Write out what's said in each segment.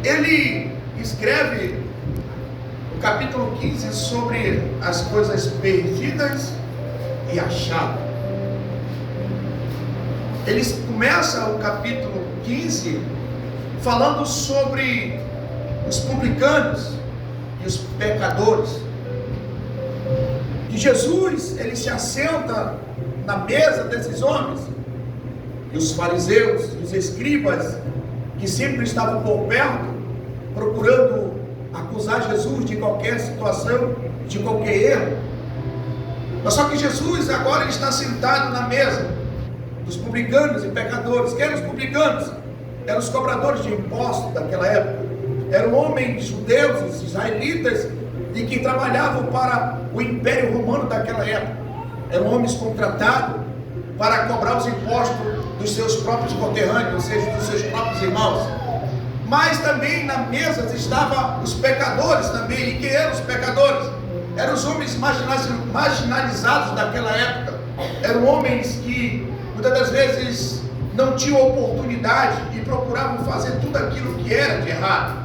ele escreve no capítulo 15 sobre as coisas perdidas e achadas. Ele começa o capítulo 15 falando sobre os publicanos e os pecadores. E Jesus, ele se assenta na mesa desses homens, e os fariseus, os escribas, que sempre estavam por perto, procurando acusar Jesus de qualquer situação, de qualquer erro. Mas só que Jesus agora ele está sentado na mesa dos publicanos e pecadores. Quem eram os publicanos? Eram os cobradores de impostos daquela época. Eram homens judeus, israelitas, e que trabalhavam para o Império Romano daquela época. Eram homens contratados para cobrar os impostos dos seus próprios conterrâneos, ou seja, dos seus próprios irmãos. Mas também na mesa estavam os pecadores também. E quem eram os pecadores? Eram os homens marginalizados daquela época. Eram homens que muitas das vezes não tinham oportunidade e procuravam fazer tudo aquilo que era de errado.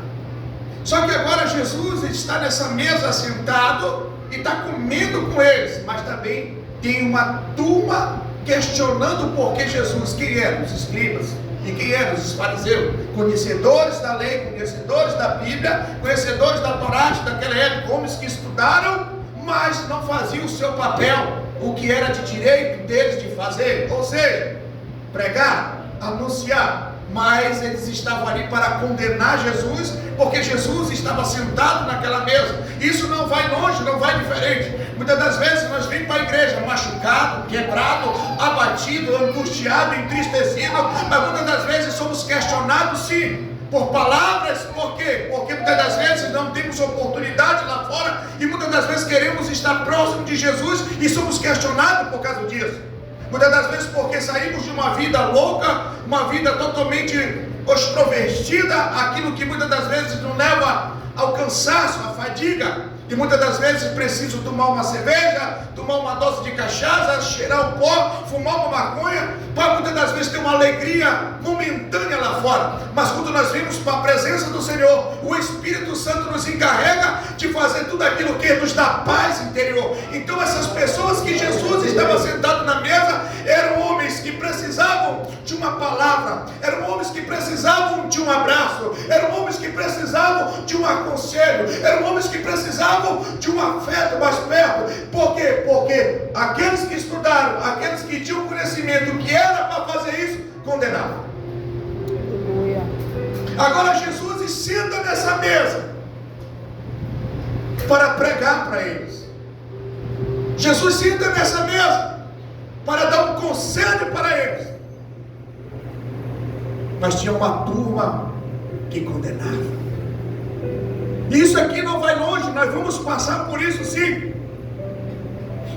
Só que agora Jesus está nessa mesa sentado e está comendo com eles, mas também tem uma turma questionando por que Jesus. Quem eram os escribas e quem eram os fariseus? Conhecedores da lei, conhecedores da Bíblia, conhecedores da Torá daquela época, homens que estudaram, mas não faziam o seu papel, o que era de direito deles de fazer, ou seja, pregar, anunciar. Mas eles estavam ali para condenar Jesus, porque Jesus estava sentado naquela mesa. Isso não vai longe, não vai diferente. Muitas das vezes nós vamos para a igreja machucado, quebrado, abatido, angustiado, entristecido, mas muitas das vezes somos questionados sim, por palavras. Por quê? Porque muitas das vezes não temos oportunidade lá fora, e muitas das vezes queremos estar próximo de Jesus e somos questionados por causa disso. Muitas das vezes porque saímos de uma vida louca, uma vida totalmente extrovertida, aquilo que muitas das vezes nos leva ao cansaço, à fadiga. E muitas das vezes preciso tomar uma cerveja, tomar uma dose de cachaça, cheirar um pó, fumar uma maconha, para muitas das vezes ter uma alegria momentânea lá fora. Mas quando nós vimos para a presença do Senhor, o Espírito Santo nos encarrega de fazer tudo aquilo que nos dá paz interior. Então essas pessoas que Jesus estava sentado na mesa, eram homens que precisavam de uma palavra, eram homens que precisavam de um abraço, eram homens que precisavam de um aconselho, eram homens que precisavam de um afeto mais perto. Por quê? Porque aqueles que estudaram, aqueles que tinham conhecimento que era para fazer isso, condenavam. Agora Jesus senta nessa mesa para pregar para eles. Jesus senta nessa mesa para dar um conselho para eles. Mas tinha uma turma que condenava. Isso aqui não vai longe, nós vamos passar por isso sim.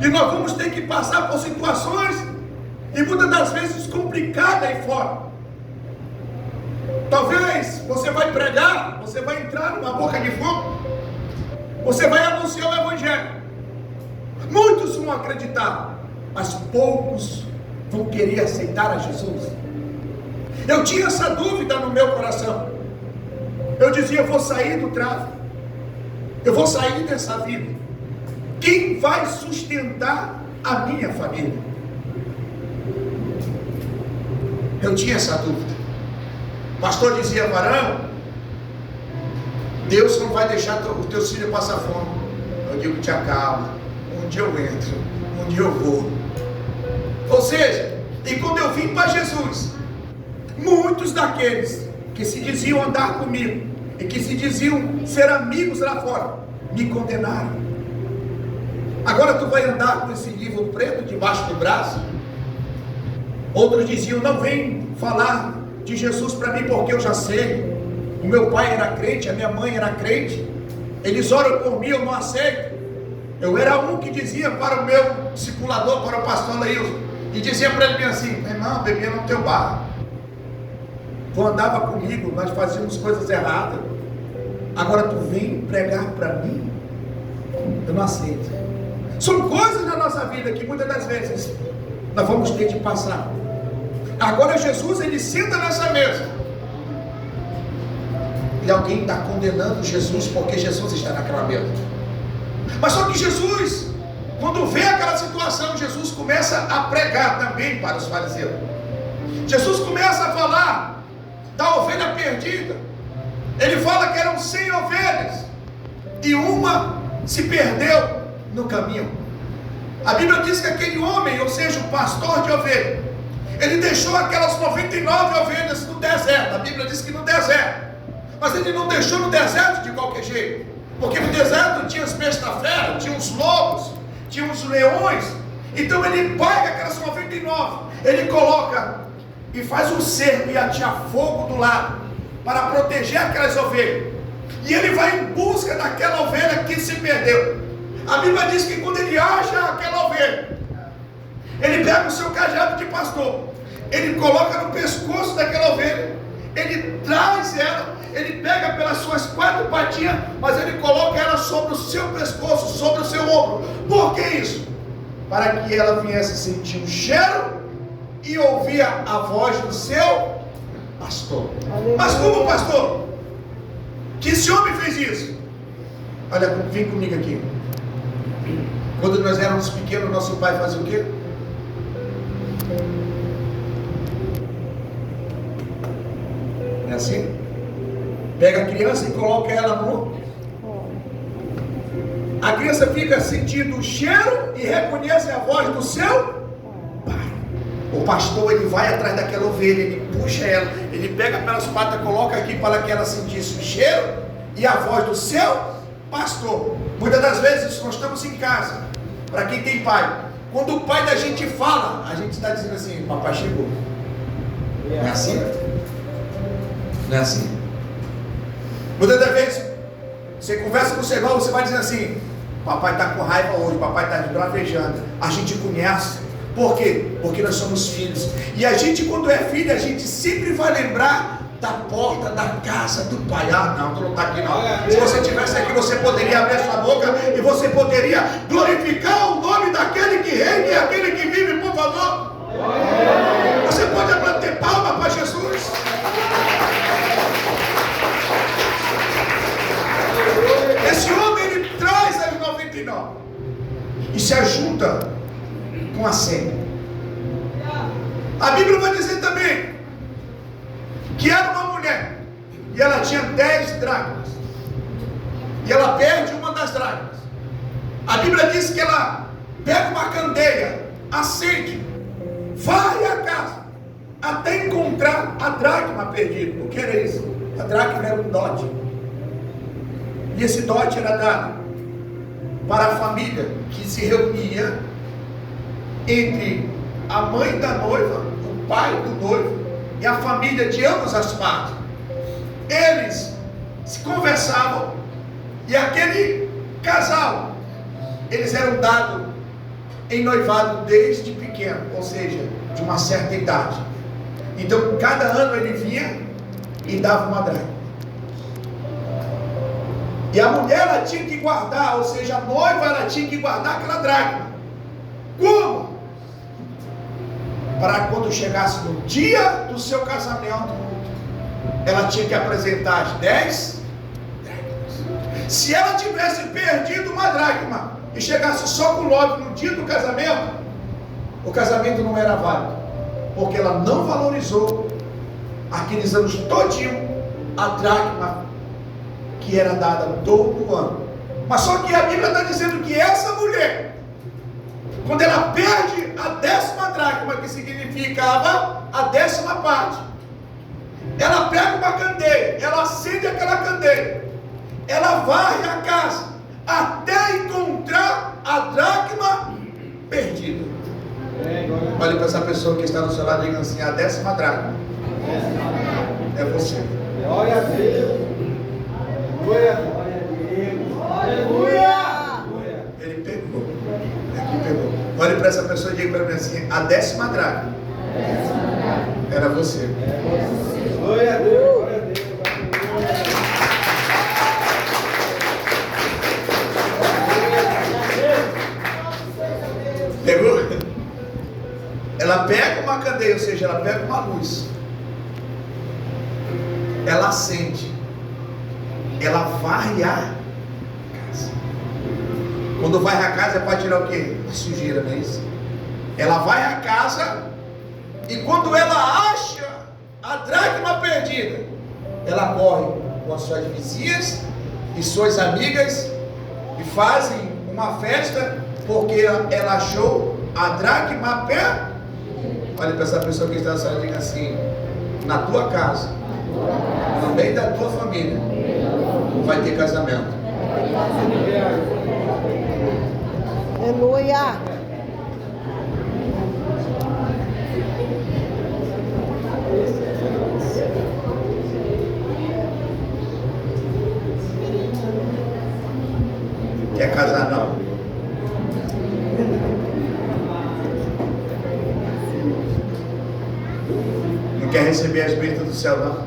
E nós vamos ter que passar por situações, e muitas das vezes complicadas aí fora. Talvez você vai pregar, você vai entrar numa boca de fogo, você vai anunciar o Evangelho. Muitos vão acreditar, mas poucos vão querer aceitar a Jesus. Eu tinha essa dúvida no meu coração. Eu dizia, eu vou sair do tráfico, eu vou sair dessa vida. Quem vai sustentar a minha família? Eu tinha essa dúvida. O pastor dizia, varão, Deus não vai deixar os teus filhos passar fome. Eu digo, te acalma, um dia eu entro, um dia eu vou. Ou seja, e quando eu vim para Jesus, muitos daqueles que se diziam andar comigo e que se diziam ser amigos lá fora, me condenaram. Agora tu vai andar com esse livro preto debaixo do braço? Outros diziam, não vem falar de Jesus para mim porque eu já sei. O meu pai era crente, a minha mãe era crente, eles oram por mim, eu não aceito. Eu era um que dizia para o meu discipulador, para o pastor Leilson, e dizia para ele assim, meu irmão, bebia no teu bar. Tu andava comigo, nós fazíamos coisas erradas. Agora tu vem pregar para mim? Eu não aceito. São coisas na nossa vida que muitas das vezes nós vamos ter de passar. Agora Jesus, ele senta nessa mesa. e alguém está condenando Jesus porque Jesus está naquela mesa. Mas só que Jesus, quando vê aquela situação, Jesus começa a pregar também para os fariseus. Jesus começa a falar da ovelha perdida. Ele fala que eram 100 ovelhas e uma se perdeu no caminho. A Bíblia diz que aquele homem, ou seja, o pastor de ovelha, ele deixou aquelas 99 ovelhas no deserto. A Bíblia diz que no deserto. Mas ele não deixou no deserto de qualquer jeito, porque no deserto tinha os besta-fera, tinha os lobos, tinha os leões. Então ele pega aquelas 99, ele coloca e faz um cerco e atira fogo do lado para proteger aquelas ovelhas. E ele vai em busca daquela ovelha que se perdeu. A Bíblia diz que quando ele acha aquela ovelha, ele pega o seu cajado de pastor, ele coloca no pescoço daquela ovelha, ele traz ela, ele pega pelas suas 4 patinhas, mas ele coloca ela sobre o seu pescoço, sobre o seu ombro. Por que isso? Para que ela viesse sentir o cheiro e ouvir a voz do seu pastor. Mas como pastor? Que esse homem fez isso? Olha, vem comigo aqui. Quando nós éramos pequenos, nosso pai fazia o quê? É assim? Pega a criança e coloca ela no... A criança fica sentindo o cheiro e reconhece a voz do seu pai. O pastor, ele vai atrás daquela ovelha, ele puxa ela, ele pega pelas patas, coloca aqui para que ela sentisse o cheiro e a voz do seu pastor. Muitas das vezes nós estamos em casa, para quem tem pai, quando o pai da gente fala, a gente está dizendo assim: papai chegou. Não é assim? Não é assim? Muitas das vezes você conversa com o seu irmão, você vai dizendo assim: papai está com raiva hoje, papai está bravejando. A gente conhece. Por quê? Porque nós somos filhos. E a gente, quando é filho, a gente sempre vai lembrar da porta da casa do pai. Ah, não, tu não está aqui não. Se você estivesse aqui, você poderia abrir sua boca e você poderia glorificar o nome daquele que reina e aquele que vive, por favor. Você pode bater palma para Jesus? Esse homem, ele traz as 99 e se ajunta com a 100. A Bíblia vai dizer também que era uma mulher e ela tinha 10 dracmas e ela perde uma das dracmas. A Bíblia diz que ela pega uma candeia, acende, vai à casa até encontrar a dracma perdida. O que era isso? A dracma era um dote. E esse dote era dado para a família que se reunia entre a mãe da noiva, o pai do noivo e a família de ambas as partes. Eles se conversavam e aquele casal, eles eram dados em noivado desde pequeno, ou seja, de uma certa idade. Então cada ano ele vinha e dava uma dracma. E a mulher, ela tinha que guardar, ou seja, a noiva, ela tinha que guardar aquela dracma. Como? Para quando chegasse no dia do seu casamento, ela tinha que apresentar as 10 dracmas. Se ela tivesse perdido uma dracma e chegasse só com 9 no dia do casamento, o casamento não era válido, porque ela não valorizou aqueles anos todinho a dracma que era dada todo ano. Mas só que a Bíblia está dizendo que essa mulher, quando ela perde a 10ª dracma, que significava a 10ª parte, ela pega uma candeia, ela acende aquela candeia, ela varre a casa até encontrar a dracma perdida. Olha para essa pessoa que está no seu lado e diga assim: a 10ª dracma é você. Glória a Deus. Glória a Deus. Aleluia. Ele pegou. Aqui pegou. Olhe para essa pessoa e diga para mim assim: a 10ª dracma era você. Glória a Deus. Glória a Deus. Pegou? Ela pega uma candeia, ou seja, ela pega uma luz, ela acende ela varre a casa. Quando varre a casa é para tirar o quê? A sujeira, não é isso? Ela vai à casa e quando ela acha a dracma perdida, ela corre com as suas vizinhas e suas amigas e fazem uma festa porque ela achou a dracma perdida. Olha para essa pessoa que está na sala e diga assim: na tua casa, no meio da tua família, vai ter casamento. Aleluia. Quer casar não? Não quer receber as bênçãos do céu não?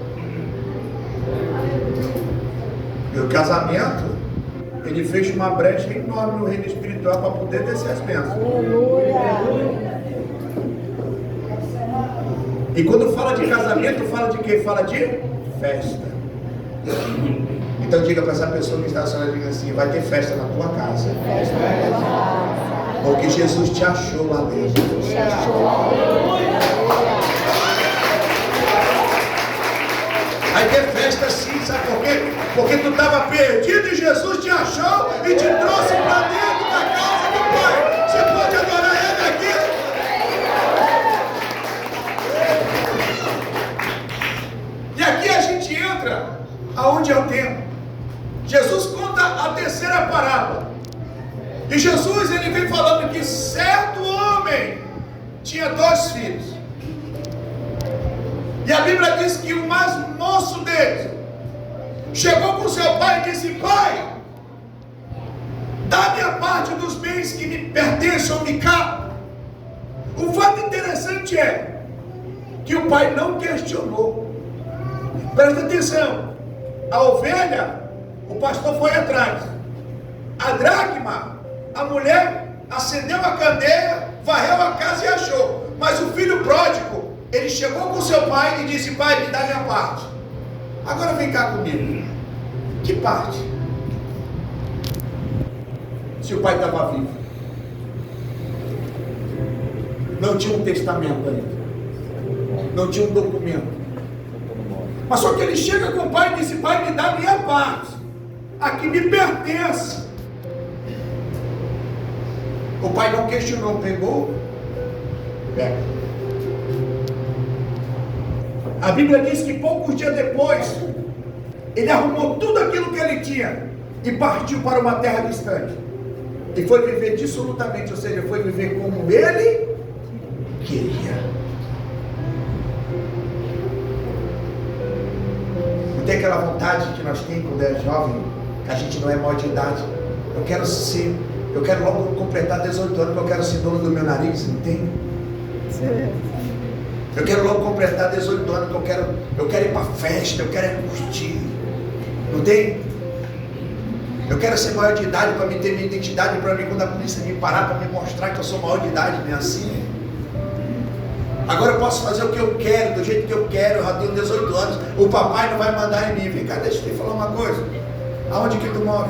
E o casamento, ele fez uma brecha enorme no reino espiritual para poder descer as bênçãos. Aleluia. E quando fala de casamento, fala de quê? Fala de festa. Então diga para essa pessoa que está sendo, diga assim: vai ter festa na tua casa. Festa na tua casa. Porque Jesus te achou lá dentro. Te achou. Vai ter festa sim, sabe por quê? Porque tu estava perdido e Jesus te achou e te trouxe para dentro da casa do Pai. Você pode adorar Ele aqui? E aqui a gente entra aonde é o tempo. Jesus conta a terceira parábola. E Jesus, ele vem falando que certo homem tinha 2 filhos. E a Bíblia diz que o mais moço deles chegou com seu pai e disse: pai, dá-me a parte dos bens que me pertencem ou me cabem. O fato interessante é que o pai não questionou. Presta atenção. A ovelha, o pastor foi atrás. A dracma, a mulher acendeu a candeia, varreu a casa e achou. Mas o filho pródigo, ele chegou com seu pai e disse: pai, me dá minha parte. Agora vem cá comigo. Que parte? Se o pai estava vivo, não tinha um testamento ainda, não tinha um documento. Mas só que ele chega com o pai e disse: pai, me dá minha parte, a que me pertence. O pai não questionou, pegou, pega. A Bíblia diz que poucos dias depois, ele arrumou tudo aquilo que ele tinha e partiu para uma terra distante. E foi viver dissolutamente, ou seja, foi viver como ele queria. Não tem aquela vontade que nós temos quando é jovem, que a gente não é maior de idade. Eu quero logo completar 18 anos, porque eu quero ser dono do meu nariz, não tem? Eu quero logo completar 18 anos, que eu quero ir para festa, eu quero curtir. Não tem? Eu quero ser maior de idade para me ter minha identidade, para mim, quando a polícia me parar, para me mostrar que eu sou maior de idade, não é assim? Agora eu posso fazer o que eu quero, do jeito que eu quero, eu já tenho 18 anos, o papai não vai mandar em mim. Vem cá, deixa eu te falar uma coisa. Aonde que tu mora?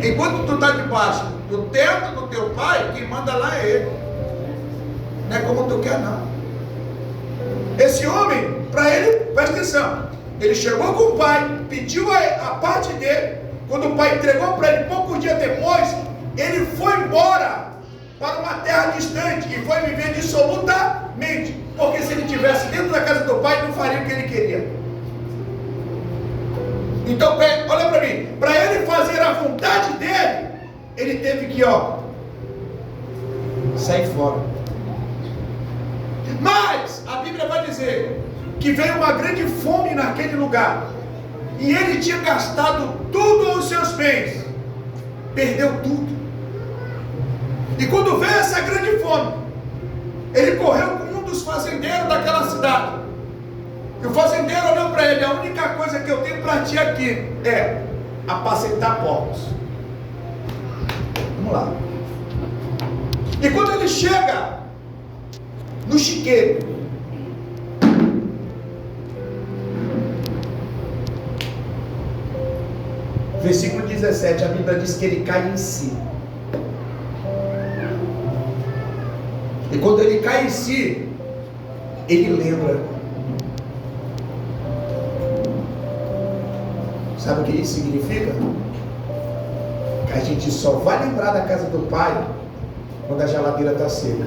Enquanto tu está debaixo do teto do teu pai, quem manda lá é ele. Não é como tu quer não. Esse homem, para ele, presta atenção, ele chegou com o pai, pediu a parte dele. Quando o pai entregou para ele, poucos dias depois, ele foi embora para uma terra distante e foi viver dissolutamente, porque se ele estivesse dentro da casa do pai, não faria o que ele queria. Então, olha para mim, para ele fazer a vontade dele, ele teve que, sair fora. Mas a Bíblia vai dizer que veio uma grande fome naquele lugar, e ele tinha gastado tudo os seus bens, perdeu tudo. E quando veio essa grande fome, ele correu com um dos fazendeiros daquela cidade. E o fazendeiro olhou para ele: a única coisa que eu tenho para ti aqui é apacentar porcos. Vamos lá. E quando ele chega no chiqueiro, Versículo 17, a Bíblia diz que ele cai em si. E quando ele cai em si, ele lembra. Sabe o que isso significa? Que a gente só vai lembrar da casa do Pai quando a geladeira está seca.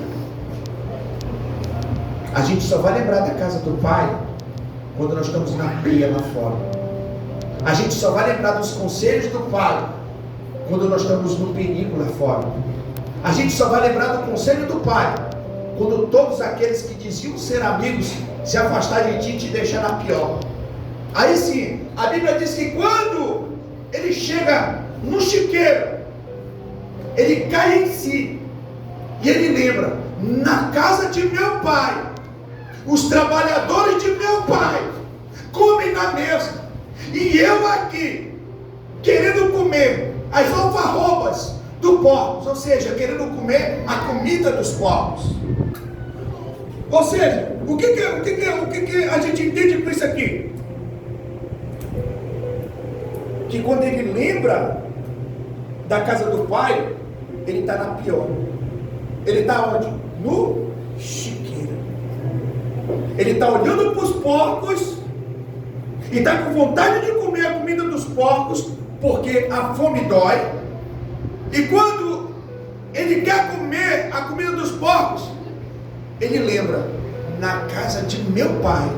A gente só vai lembrar da casa do Pai quando nós estamos na peia lá fora. A gente só vai lembrar dos conselhos do Pai quando nós estamos no perigo lá fora. A gente só vai lembrar do conselho do Pai quando todos aqueles que diziam ser amigos se afastarem de ti e te deixarem pior. Aí sim, a Bíblia diz que quando ele chega no chiqueiro, ele cai em si e ele lembra: na casa de meu pai, os trabalhadores de meu pai comem na mesa, e eu aqui querendo comer as alfarrobas do porcos, ou seja, querendo comer a comida dos porcos. Ou seja, o que a gente entende com isso aqui? Que quando ele lembra da casa do pai, ele está na pior. Ele está onde? No chiqueiro. Ele está olhando para os porcos e está com vontade de comer a comida dos porcos, porque a fome dói. E quando ele quer comer a comida dos porcos, ele lembra: na casa de meu pai,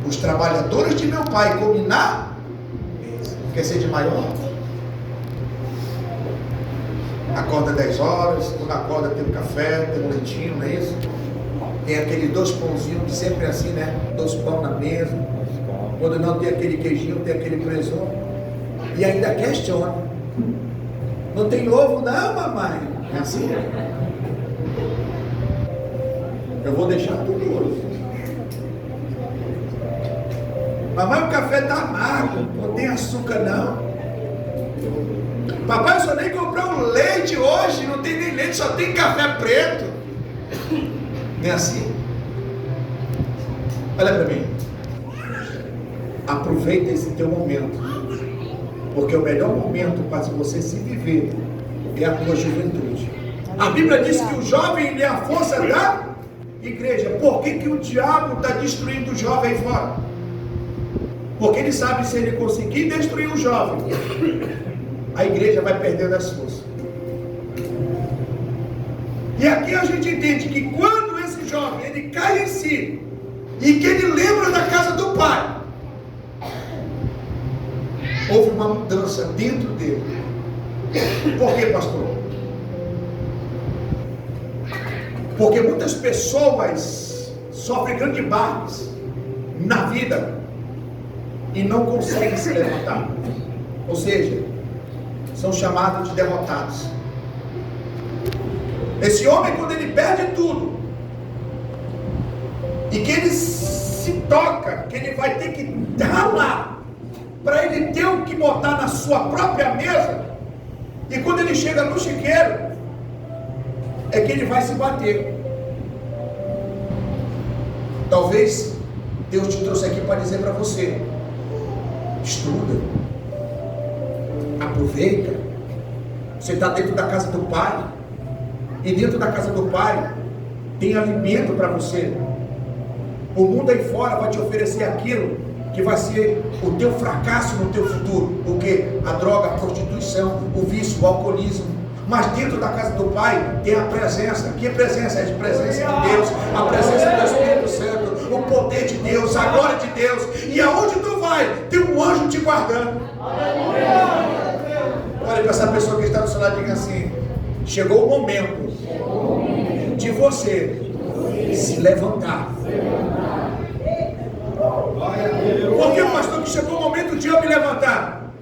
os trabalhadores de meu pai comem na mesa. Quer ser de maior? Acorda 10 horas, quando acorda tem um café, tem um leitinho, não é isso? Tem aquele 2 pãozinhos, que sempre é assim, né? 2 pão na mesa. Quando não tem aquele queijinho, tem aquele presunto. E ainda questiona: não tem ovo não, mamãe? É assim? Eu vou deixar tudo hoje. Mamãe, o café está amargo, não tem açúcar não. Papai, eu só nem comprei um leite hoje, não tem nem leite, só tem café preto. Não é assim? Olha para mim. Aproveita esse teu momento, porque o melhor momento para você se viver é a tua juventude. A Bíblia diz que o jovem ele é a força da igreja. Por que o diabo está destruindo o jovem fora? Porque ele sabe, se ele conseguir destruir o jovem, a igreja vai perdendo as forças. E aqui a gente entende que quando esse jovem ele cai em si e que ele lembra da casa do pai, houve uma mudança dentro dele. Por quê, pastor? Porque muitas pessoas sofrem grandes barras na vida e não conseguem se levantar. Ou seja, são chamados de derrotados. Esse homem, quando ele perde tudo e que ele se toca, que ele vai ter que ralar para ele ter o que botar na sua própria mesa, e quando ele chega no chiqueiro, é que ele vai se bater. Talvez Deus te trouxe aqui para dizer para você: estuda, aproveita. Você está dentro da casa do Pai, e dentro da casa do Pai tem alimento para você. O mundo aí fora vai te oferecer aquilo que vai ser o teu fracasso no teu futuro. O que? A droga, a prostituição, o vício, o alcoolismo. Mas dentro da casa do Pai tem a presença. Que presença? É a presença de Deus, a presença do Espírito Santo, o poder de Deus, a glória de Deus. E aonde tu vai, tem um anjo te guardando. Olha para essa pessoa que está do seu lado e diga assim: chegou o momento de você se levantar. Por que, pastor, que chegou o momento de eu me levantar?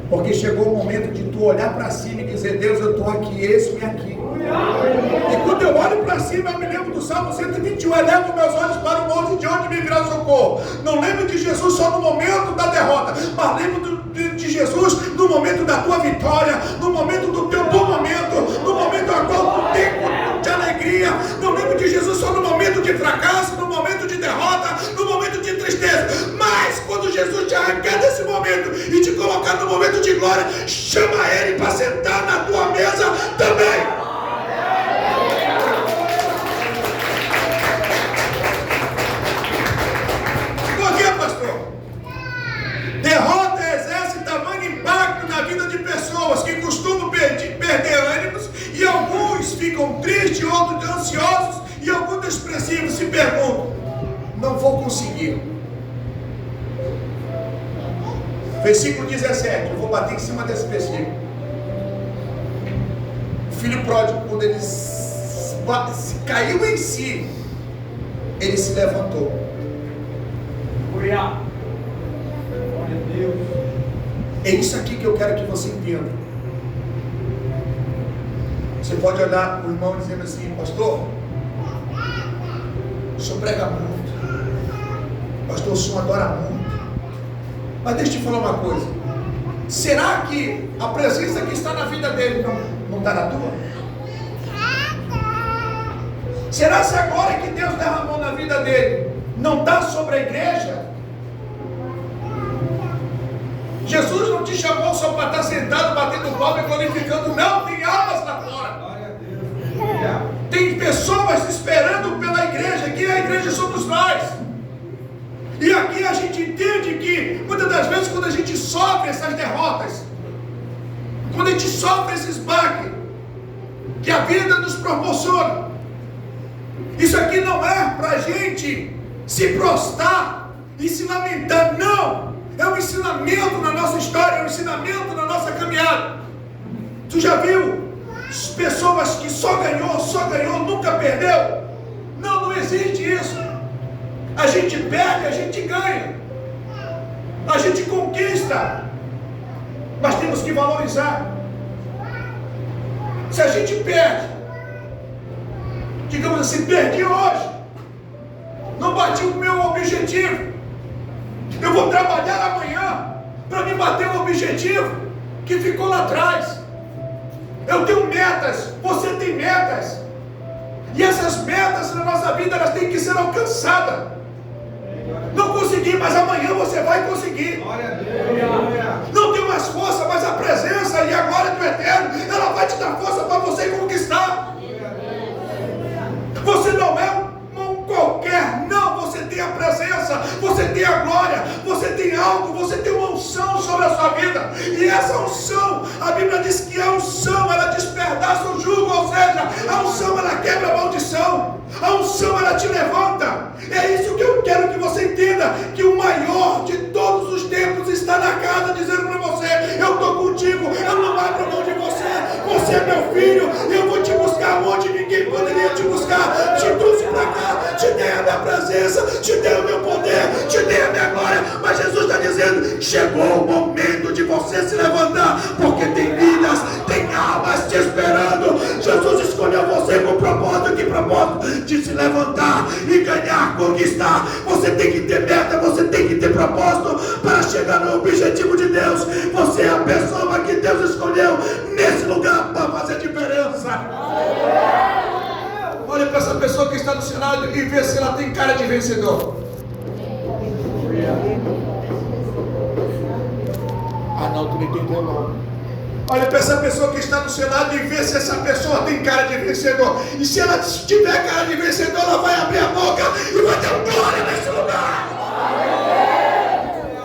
Porque chegou o momento de tu olhar para cima e dizer: Deus, eu estou aqui, eis-me aqui. E quando eu olho para cima, eu me lembro do Salmo 121, elevo meus olhos para o monte, de onde me virá o socorro. Não lembro de Jesus só no momento da derrota, mas lembro de Jesus no momento da tua vitória, no momento do teu bom momento, no momento agora do tempo de alegria. Não lembro de Jesus só no momento de fracasso, no momento de derrota, no momento de tristeza. Mas quando Jesus te arrancar desse momento e te colocar no momento de glória, chama Ele para sentar na tua mesa também. Por quê, pastor? Derrota exerce tamanho impacto na vida de pessoas que costumam perder ânimos, e alguns ficam tristes, outros ansiosos e alguns depressivos se perguntam: não vou conseguir. Versículo 17, eu vou bater em cima desse versículo. O filho pródigo, quando ele caiu em si, ele se levantou. Glória a Deus. É isso aqui que eu quero que você entenda. Você pode olhar o irmão dizendo assim: pastor, o senhor prega muito, pastor, o senhor adora muito. Mas deixa eu te falar uma coisa: será que a presença que está na vida dele não está na tua? Será se agora que Deus derramou na vida dele não está sobre a igreja? Jesus não te chamou só para estar sentado, batendo palma e glorificando. Não, tem almas lá fora. Glória a Deus. Tem pessoas esperando pela igreja, que a igreja somos nós. E aqui a gente entende que muitas das vezes, quando a gente sofre essas derrotas, quando a gente sofre esses baques que a vida nos proporciona, isso aqui não é para a gente se prostrar e se lamentar, não. É um ensinamento na nossa história, é um ensinamento na nossa caminhada. Tu já viu pessoas que só ganhou, nunca perdeu? Não existe isso. A gente perde, a gente ganha, a gente conquista, mas temos que valorizar. Se a gente perde, digamos assim, perdi hoje, não bati o meu objetivo, eu vou trabalhar amanhã para me bater o objetivo que ficou lá atrás. Eu tenho metas, você tem metas, e essas metas na nossa vida, elas têm que ser alcançadas. Não consegui, mas amanhã você vai conseguir. Glória a Deus. Não tem mais força, mas a presença e a glória do Eterno, ela vai te dar força para você conquistar. Você não é um qualquer, não. Você tem a presença, você tem a glória, você tem algo, você tem uma unção sobre a sua vida. E essa unção, a Bíblia diz que a unção, ela despedaça o jugo, ou seja, a unção, ela quebra a maldição. A unção, ela te levanta. É isso que eu quero que você entenda, que o maior de todos os tempos está na casa, dizendo para você: eu estou contigo, eu não abro mão de você, você é meu filho, eu vou te buscar onde ninguém poderia te buscar. Te trouxe para cá, te dei a minha presença, te dei o meu poder, te dei a minha glória. Mas Jesus está dizendo: chegou o momento de você se levantar, porque tem vidas, tem almas te esperando. Jesus escolheu você com propósito, que propósito? De se levantar e ganhar, conquistar. Você tem que ter meta, você tem que ter propósito para chegar no objetivo de Deus. Você é a pessoa que Deus escolheu nesse lugar para fazer diferença. Olha para essa pessoa que está do seu lado e vê se ela tem cara de vencedor. Ah, não, tu não entendeu não. Olha para essa pessoa que está do seu lado e vê se essa pessoa tem cara de vencedor. E se ela tiver cara de vencedor, ela vai abrir a boca e vai ter glória nesse lugar.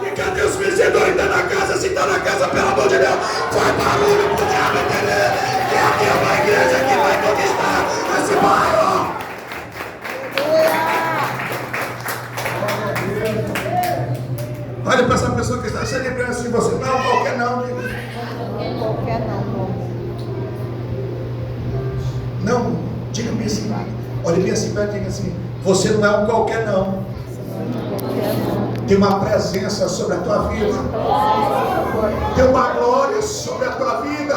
E cadê os vencedores? Está na casa? Se está na casa, pelo amor de Deus, faz barulho pro diabo entender que aqui é uma igreja que vai conquistar esse bairro. Olha para essa pessoa que está celebrando assim, você não, qualquer não. Qualquer não. Não, diga bem assim, olha bem assim, diga assim: você não é um qualquer não. Tem uma presença sobre a tua vida, tem uma glória sobre a tua vida,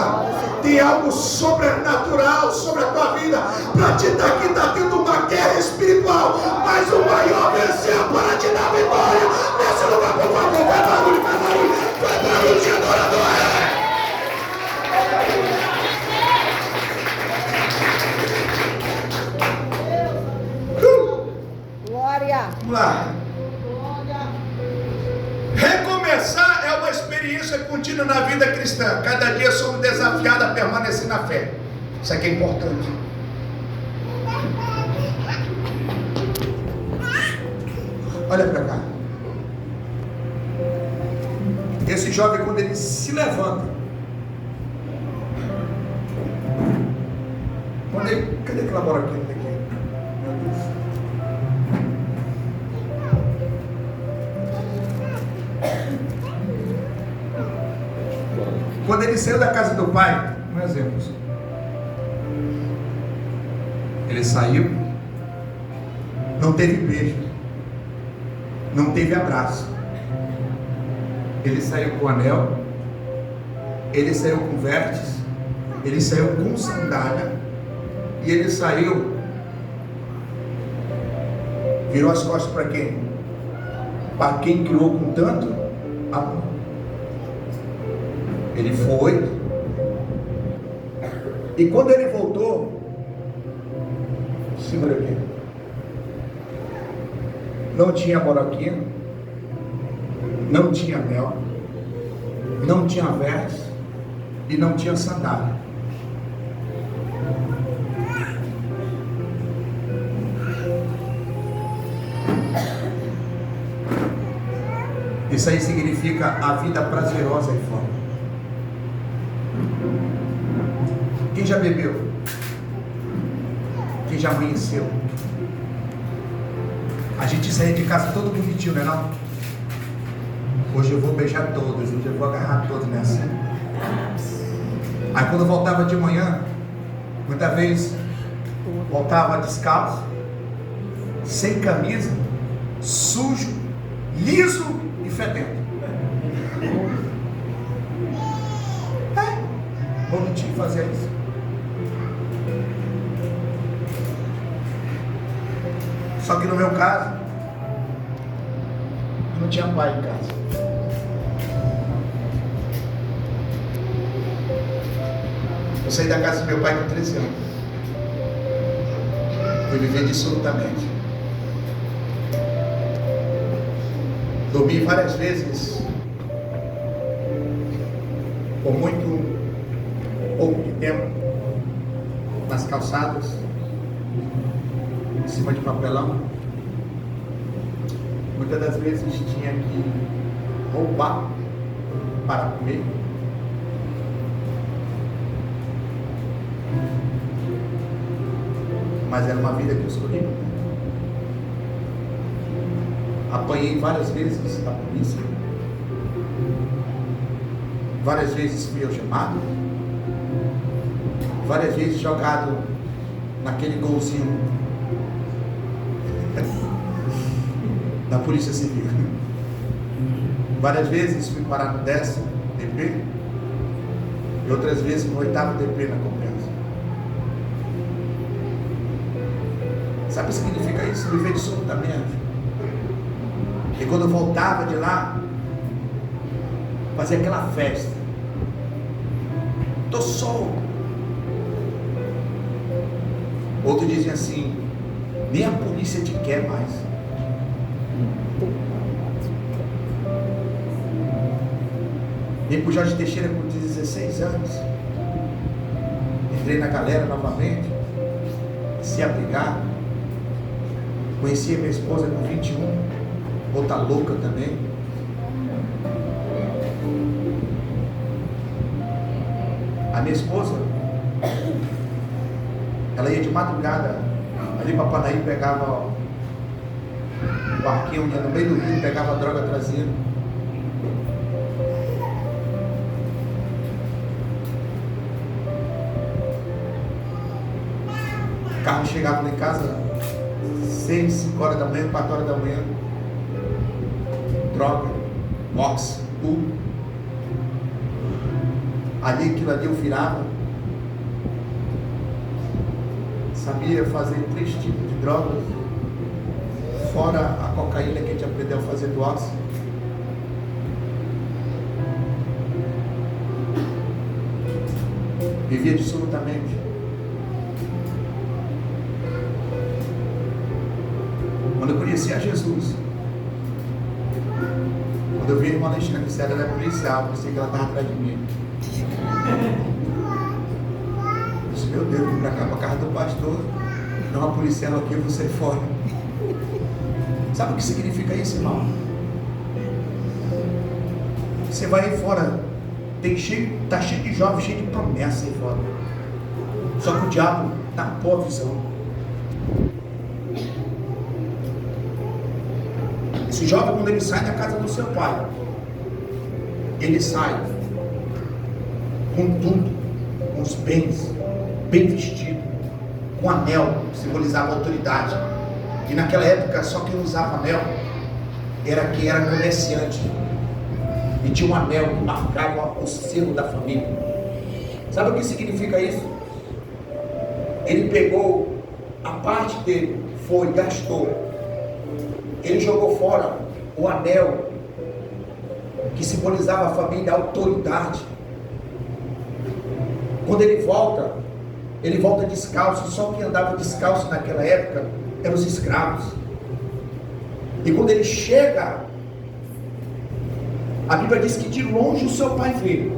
tem algo sobrenatural sobre a tua vida para te dar, que está tendo uma guerra espiritual, mas o maior venceu para te dar vitória nesse lugar. Por favor, vai barulho de adorador. Glória. Vamos lá. Recomeçar é uma experiência contínua na vida cristã. Cada dia somos desafiados a permanecer na fé. Isso aqui é importante. Olha para cá. Esse jovem, quando ele se levanta, cadê aquela bola aqui? Meu Deus. Quando ele saiu da casa do pai, um exemplo, ele saiu, não teve beijo, não teve abraço, ele saiu com anel, ele saiu com vertes, ele saiu com sandália, e ele saiu, virou as costas para quem? Para quem criou com tanto amor. Ele foi, e quando ele voltou, segura aqui, não tinha boroquinha, não tinha mel, não tinha verdes e não tinha sandália. Isso aí significa a vida prazerosa aí fora. Quem já bebeu? Quem já amanheceu? A gente saía de casa todo bonitinho, não é não? Hoje eu vou beijar todos, hoje eu vou agarrar todos nessa. Aí quando eu voltava de manhã, muitas vezes voltava descalço, sem camisa, sujo, liso e fedendo. Bonitinho fazer isso. Só que no meu caso, não tinha pai em casa. Eu saí da casa do meu pai com 13 anos. Fui viver dissolutamente. Dormi várias vezes, por muito pouco de tempo, nas calçadas, em cima de papelão. Muitas das vezes tinha que roubar para comer. Mas era uma vida que eu escolhi. Apanhei várias vezes da polícia. Várias vezes fui algemado. Várias vezes jogado naquele golzinho da Polícia Civil. Várias vezes fui parar no 10º DP e outras vezes no 8º DP na compensa. Sabe o que significa isso? Viver dissolutamente. E quando eu voltava de lá, fazia aquela festa. Tô solto. Outro dizia assim: nem a polícia te quer mais. Vim pro Jorge Teixeira com 16 anos. Entrei na galera novamente. Se abrigar. Conheci a minha esposa com 21. Outra louca também. A minha esposa, ela ia de madrugada ali para Panaí, pegava um barquinho, ia no meio do rio, pegava a droga, trazia. O carro chegava lá em casa 6, 5 horas da manhã, 4 horas da manhã. Droga, box, tudo. Ali, aquilo ali eu virava. Sabia fazer 3 tipos de drogas, fora a cocaína que a gente aprendeu a fazer do oxi. Vivia dissolutamente. Quando eu conheci a Jesus, quando eu vi irmã Alexandre, se ela é policial, pensei que ela estava atrás de mim. Eu disse, meu Deus, vim pra cá, pra casa do pastor, não uma policial aqui, eu vou sair fora. Sabe o que significa isso, irmão? Você vai aí fora, tá cheio de jovens, cheio de promessa aí fora. Só que o diabo tapou a visão. Esse jovem, quando ele sai da casa do seu pai, ele sai com tudo, com os bens, bem vestido, com anel, que simbolizava autoridade. E naquela época só quem usava anel era quem era comerciante. E tinha um anel que marcava o selo da família. Sabe o que significa isso? Ele pegou a parte dele, foi, gastou. Ele jogou fora o anel que simbolizava a família, a autoridade. Quando ele volta descalço. Só quem andava descalço naquela época eram os escravos. E quando ele chega, a Bíblia diz que de longe o seu pai vê.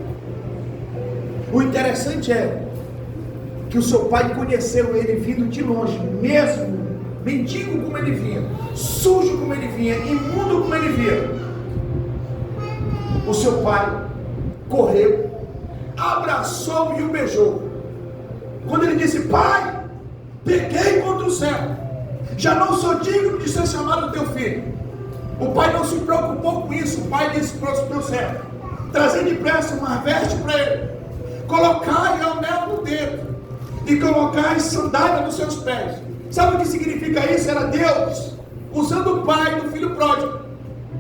O interessante é que o seu pai conheceu ele vindo de longe, mesmo mendigo como ele vinha, sujo como ele vinha, imundo como ele vinha. O seu pai correu, abraçou-o e o beijou. Quando ele disse, pai, pequei contra o céu, já não sou digno de ser chamado teu filho. O pai não se preocupou com isso. O pai disse para o servo, trazer depressa uma veste para ele, colocai anel no dedo e colocai sandália nos seus pés. Sabe o que significa isso? Era Deus usando o pai do filho pródigo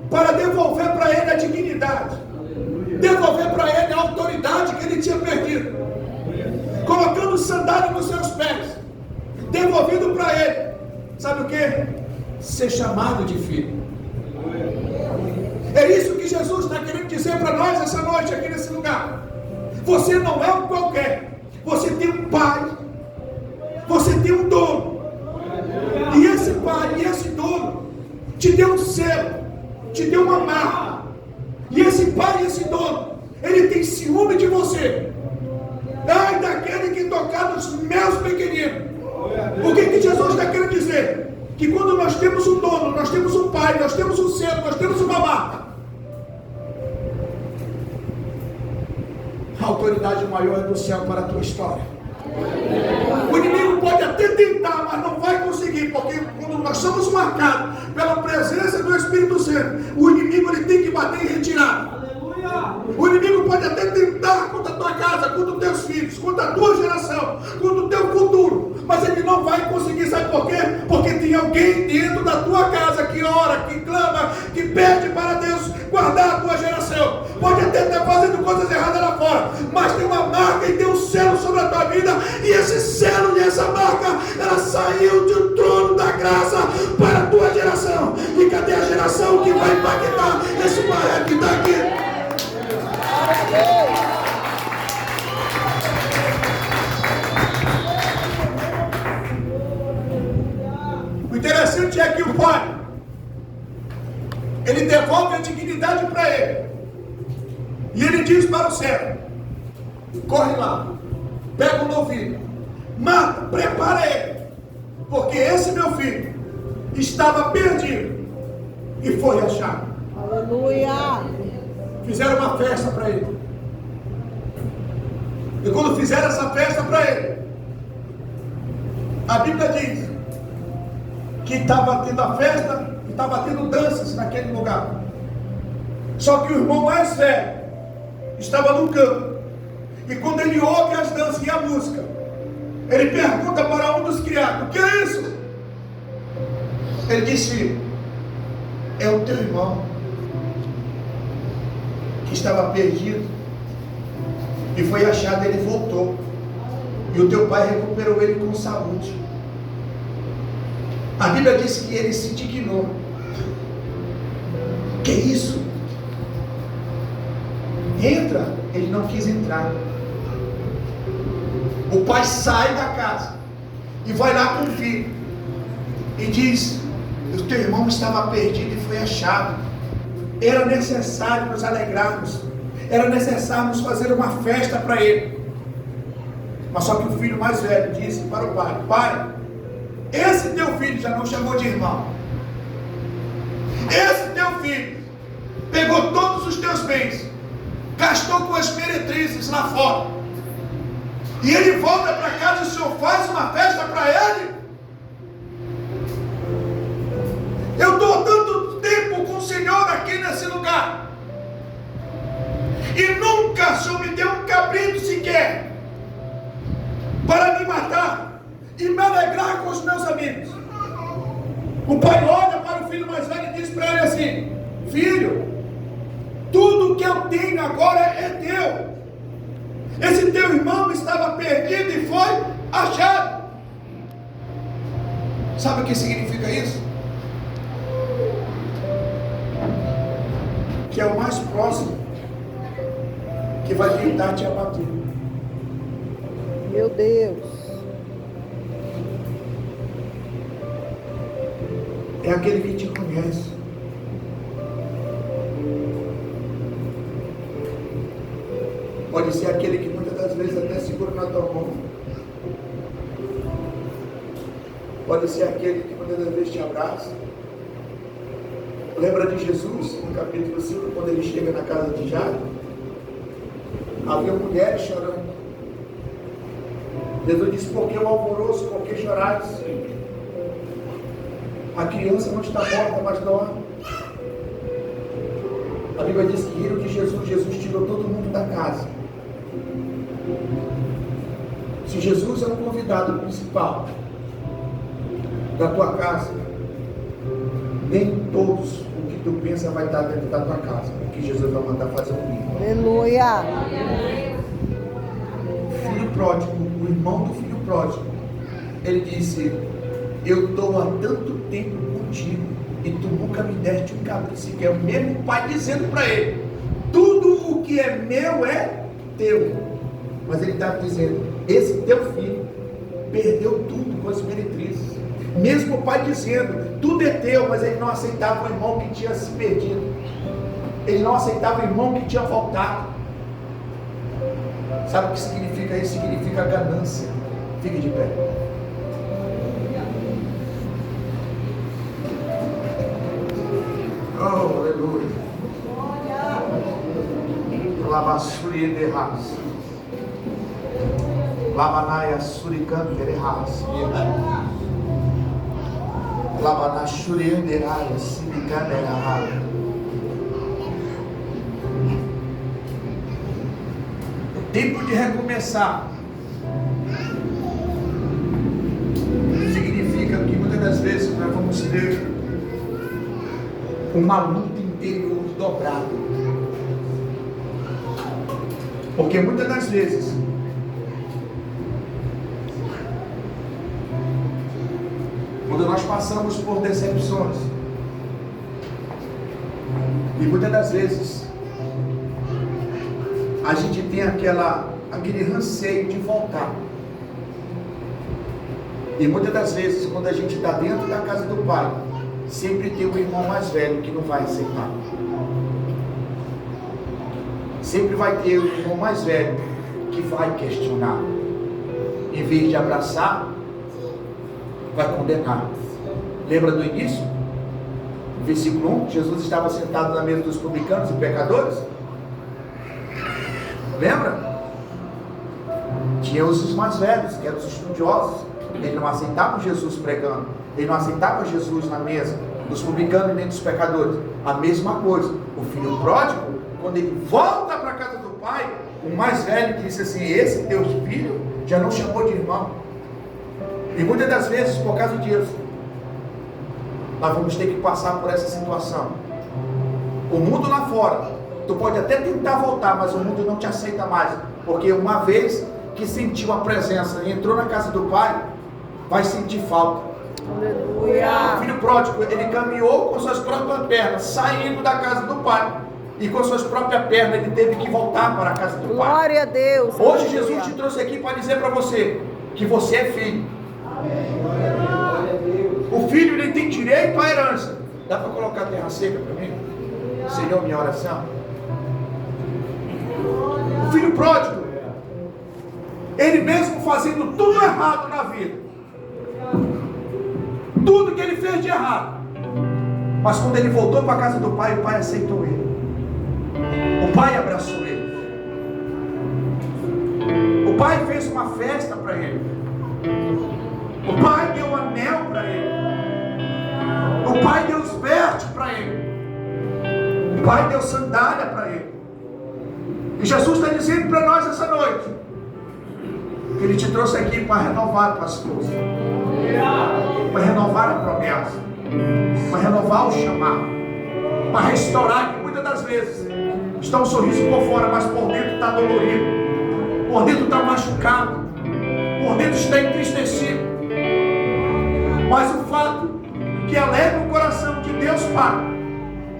para devolver para ele a dignidade, devolver para ele a autoridade que ele tinha perdido, colocando sandália nos seus pés, devolvendo para ele, sabe o que? Ser chamado de filho. É isso que Jesus está querendo dizer para nós essa noite aqui nesse lugar. Você não é um qualquer, você tem um pai, você tem um dono. E esse pai, e esse dono, te deu um selo, te deu uma marca. E esse pai, e esse dono, ele tem ciúme de você. Ai daquele que tocar nos meus pequeninos. O que Jesus está querendo dizer? Que quando nós temos um dono, nós temos um pai, nós temos um selo, nós temos uma marca, a autoridade maior é do céu para a tua história. O inimigo pode até tentar, mas não vai conseguir, porque quando nós somos marcados pela presença do Espírito Santo, o inimigo ele tem que bater em retirada. O inimigo pode até tentar contra a tua casa, contra os teus filhos, contra a tua geração, contra o teu futuro, mas ele não vai conseguir. Sabe por quê? Porque tem alguém dentro da tua casa que ora, que clama, que pede para Deus guardar a tua geração. Pode até estar fazendo coisas erradas lá fora, mas tem uma marca e tem um selo sobre a tua vida, e esse selo e essa marca, ela saiu do trono da graça para a tua geração. E cadê a geração que vai impactar esse marco que está aqui? O interessante é que o pai, ele devolve a dignidade para ele, e ele diz para o servo, corre lá, pega o novilho, mata, prepara ele, porque esse meu filho estava perdido e foi achado. Aleluia. Fizeram uma festa para ele. E quando fizeram essa festa para ele, a Bíblia diz que estava tendo a festa e estava tendo danças naquele lugar. Só que o irmão mais velho estava no campo. E quando ele ouve as danças e a música, ele pergunta para um dos criados, o que é isso? Ele disse, é o teu irmão que estava perdido e foi achado, ele voltou, e o teu pai recuperou ele com saúde. A Bíblia diz que ele se indignou. Que isso? Entra. Ele não quis entrar. O pai sai da casa e vai lá com o filho e diz, o teu irmão estava perdido e foi achado. era necessário nos alegrarmos, era necessário nos fazer uma festa para ele. Mas só que o filho mais velho disse para o pai: pai, esse teu filho já não chamou de irmão, esse teu filho pegou todos os teus bens, gastou com as meretrizes lá fora, e ele volta para casa e o senhor faz uma festa para ele? Eu estou tanto tempo com o Senhor aqui nesse lugar, e nunca o Senhor me deu um cabrito sequer para me matar e me alegrar com os meus amigos. O pai olha para o filho mais velho e diz para ele assim: filho, tudo que eu tenho agora é teu. Esse teu irmão estava perdido e foi achado. Sabe o que significa isso? Que é o mais próximo que vai tentar te abater. Meu Deus. É aquele que te conhece. Pode ser aquele que muitas das vezes até segura na tua mão. Pode ser aquele que muitas das vezes te abraça. Lembra de Jesus, no capítulo 5, quando ele chega na casa de Jairo? Havia mulheres chorando. Jesus disse: por que o alvoroço, por que chorais? A criança não está morta, mas dorme. A Bíblia diz que riram de Jesus. Jesus tirou todo mundo da casa. Se Jesus é o convidado principal da tua casa, nem todos o que tu pensa vai estar dentro da tua casa, porque Jesus vai mandar fazer um livro. Aleluia. O filho pródigo, o irmão do filho pródigo, ele disse: eu estou há tanto tempo contigo e tu nunca me deste um cabrito sequer. O mesmo pai dizendo para ele: tudo o que é meu é teu. Mas ele estava dizendo: esse teu filho perdeu tudo com as meretrizes. Mesmo o pai dizendo: tudo é teu, mas ele não aceitava o irmão que tinha se perdido. Ele não aceitava o irmão que tinha voltado. Sabe o que significa isso? Significa ganância. Fique de pé. Oh, aleluia. Lavassuri de ras. Lavanaya surican de ras. Lavanashuri de ras. Sirican de ras. Tempo de recomeçar significa que muitas das vezes nós vamos ter uma luta interior dobrada, porque muitas das vezes quando nós passamos por decepções, e muitas das vezes a gente tem aquele anseio de voltar. E muitas das vezes, quando a gente está dentro da casa do Pai, sempre tem um irmão mais velho que não vai aceitar. Sempre vai ter um irmão mais velho que vai questionar. Em vez de abraçar, vai condenar. Lembra do início? No versículo 1, Jesus estava sentado na mesa dos publicanos e pecadores. Lembra? Tinha os mais velhos, que eram os estudiosos. Eles não aceitavam Jesus pregando. Eles não aceitavam Jesus na mesa dos publicanos e nem dos pecadores. A mesma coisa. O filho pródigo, quando ele volta para a casa do pai, o mais velho disse assim: esse teu filho já não chamou de irmão. E muitas das vezes, por causa disso, nós vamos ter que passar por essa situação. O mundo lá fora, tu pode até tentar voltar, mas o mundo não te aceita mais, porque uma vez que sentiu a presença e entrou na casa do pai, vai sentir falta. Aleluia. O filho pródigo, ele caminhou com suas próprias pernas, saindo da casa do pai, e com suas próprias pernas ele teve que voltar para a casa do pai. Glória a Deus. Hoje Aleluia. Jesus te trouxe aqui para dizer para você que você é filho. O filho, ele tem direito à herança. Dá para colocar a terra seca para mim? Senhor, minha oração. O filho pródigo, ele mesmo fazendo tudo errado na vida, tudo que ele fez de errado, mas quando ele voltou para a casa do pai, o pai aceitou ele, o pai abraçou ele, o pai fez uma festa para ele, o pai deu anel para ele, o pai deu os verdes para ele, o pai deu sandália para ele. E Jesus está dizendo para nós essa noite que Ele te trouxe aqui para renovar, pastor, para renovar a promessa, para renovar o chamado, para restaurar, que muitas das vezes está um sorriso por fora, mas por dentro está dolorido, por dentro está machucado, por dentro está entristecido. Mas o fato que alegra o coração de Deus Pai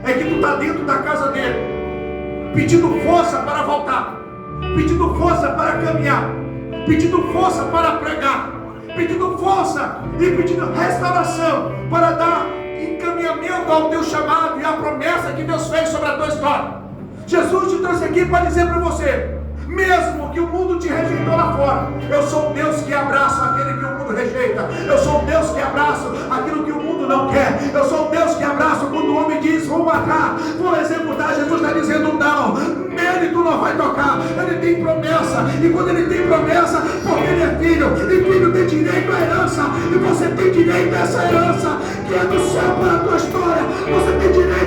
é que tu está dentro da casa dele, pedindo força para voltar, pedindo força para caminhar, pedindo força para pregar, pedindo força e pedindo restauração para dar encaminhamento ao teu chamado e à promessa que Deus fez sobre a tua história. Jesus te trouxe aqui para dizer para você: mesmo que o mundo te rejeitou lá fora, eu sou um Deus que abraça aquele que o mundo rejeita. Eu sou um Deus que abraça aquilo que o mundo não quer. Eu sou um Deus que abraça quando o homem diz: vou matar, vou executar. Jesus está dizendo: não, nele tu não vai tocar. Ele tem promessa, e quando ele tem promessa, porque ele é filho, e filho tem direito à herança, e você tem direito a essa herança que é do céu para a tua história. Você tem direito